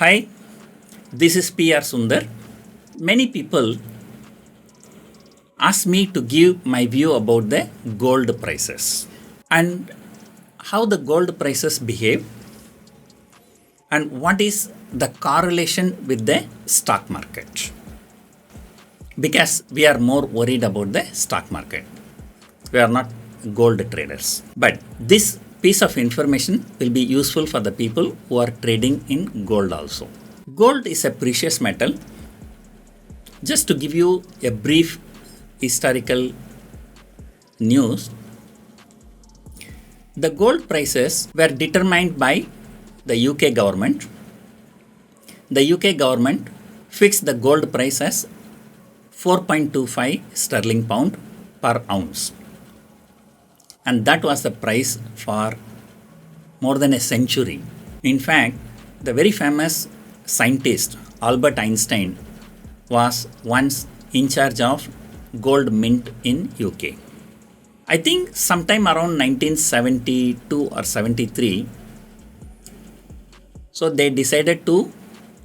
Hi, this is P R Sundar. Many people ask me to give my view about the gold prices and how the gold prices behave and what is the correlation with the stock market. Because we are more worried about the stock market. We are not gold traders. But this piece of information will be useful for the people who are trading in gold also. Gold is a precious metal. Just to give you a brief historical news, the gold prices were determined by the UK government. The UK government fixed the gold price as 4.25 sterling pound per ounce. And that was the price for more than a century. In fact, the very famous scientist Albert Einstein was once in charge of gold mint in UK. I think sometime around 1972 or 73, so they decided to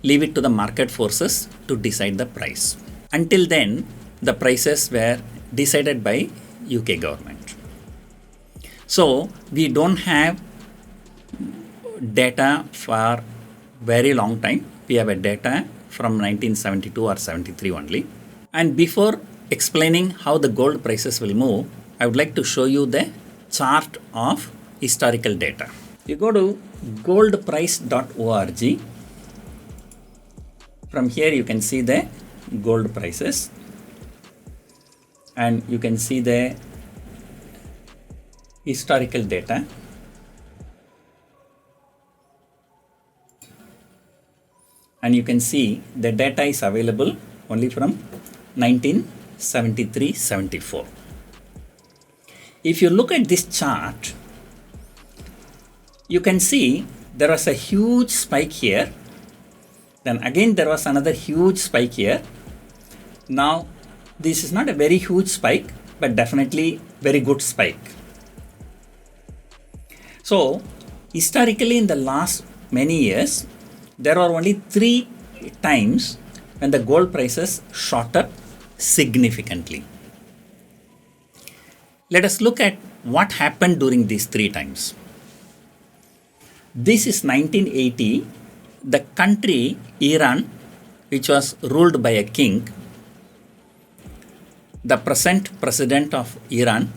leave it to the market forces to decide the price. Until then, the prices were decided by UK government. So we don't have data for very long time. We have a data from 1972 or 73 only. And before explaining how the gold prices will move, I would like to show you the chart of historical data. You go to goldprice.org. From here you can see the gold prices and you can see the historical data. And you can see the data is available only from 1973-74. If you look at this chart, you can see there was a huge spike here. Then again there was another huge spike here. Now this is not a very huge spike, but definitely very good spike. So historically in the last many years, there are only 3 times when the gold prices shot up significantly. Let us look at what happened during these 3 times. This is 1980. The country Iran, which was ruled by a king, the present president of Iran,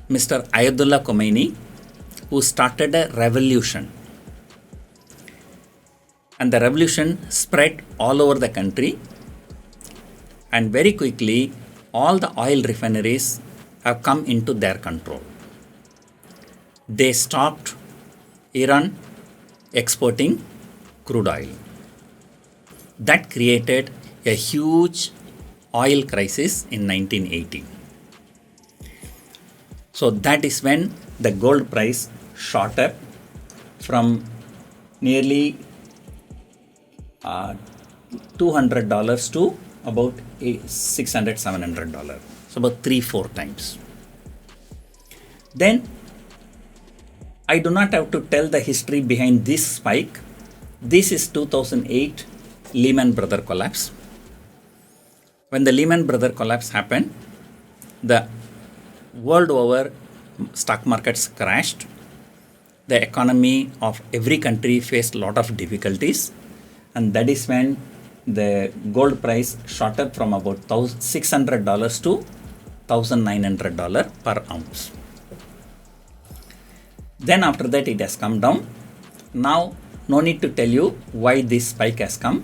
Mr. Ayatollah Khomeini, who started a revolution. And the revolution spread all over the country. And very quickly, all the oil refineries have come into their control. They stopped Iran exporting crude oil. That created a huge oil crisis in 1980. So that is when the gold price shot up from nearly $200 to about $600-700. So about 3-4 times. Then I do not have to tell the history behind this spike. This is 2008 Lehman Brothers collapse. When the Lehman Brothers collapse happened, the world over stock markets crashed. The economy of every country faced a lot of difficulties. And that is when the gold price shot up from about $600 to $1,900 per ounce. Then after that it has come down. Now no need to tell you why this spike has come.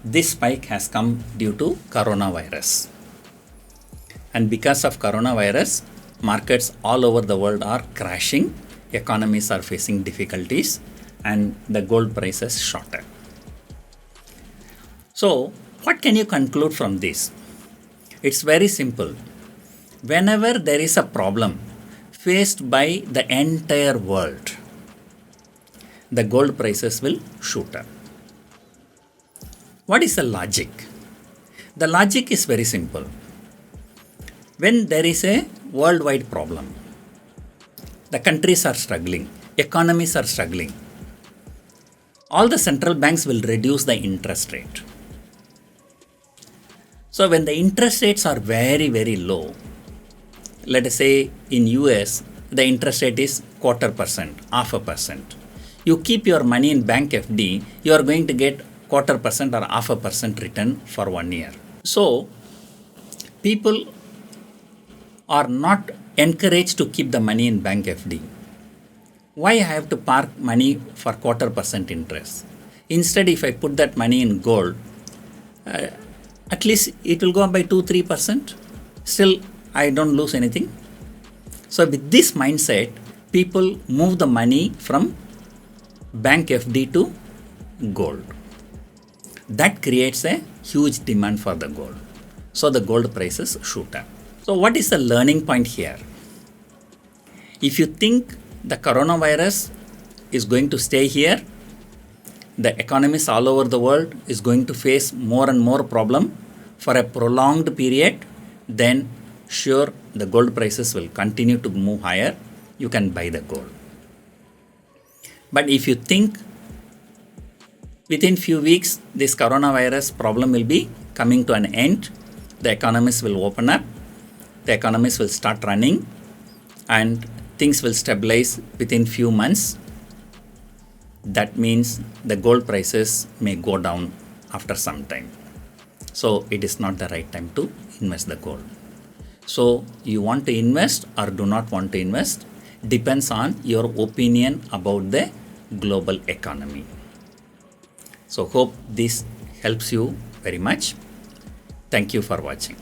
This spike has come due to coronavirus. And because of coronavirus, markets all over the world are crashing, economies are facing difficulties, and the gold prices shot up. So what can you conclude from this? It's very simple. Whenever there is a problem faced by the entire world, the gold prices will shoot up. What is the logic? The logic is very simple. When there is a worldwide problem, the countries are struggling, economies are struggling, all the central banks will reduce the interest rate. So when the interest rates are very, very low, let us say in US, the interest rate is 0.25%, 0.5%. You keep your money in bank FD, you are going to get 0.25% or 0.5% return for 1 year. So people are not encouraged to keep the money in bank FD. Why I have to park money for 0.25% interest? Instead, if I put that money in gold, at least it will go up by 2-3%. Still, I don't lose anything. So with this mindset, people move the money from bank FD to gold. That creates a huge demand for the gold. So the gold prices shoot up. So what is the learning point here? If you think the coronavirus is going to stay here, the economies all over the world is going to face more and more problem for a prolonged period, then sure the gold prices will continue to move higher. You can buy the gold. But if you think within few weeks this coronavirus problem will be coming to an end, the economies will open up, the economies will start running, and things will stabilize within few months, that means the gold prices may go down after some time. So it is not the right time to invest the gold. So you want to invest or do not want to invest depends on your opinion about the global economy. So hope this helps you very much. Thank you for watching.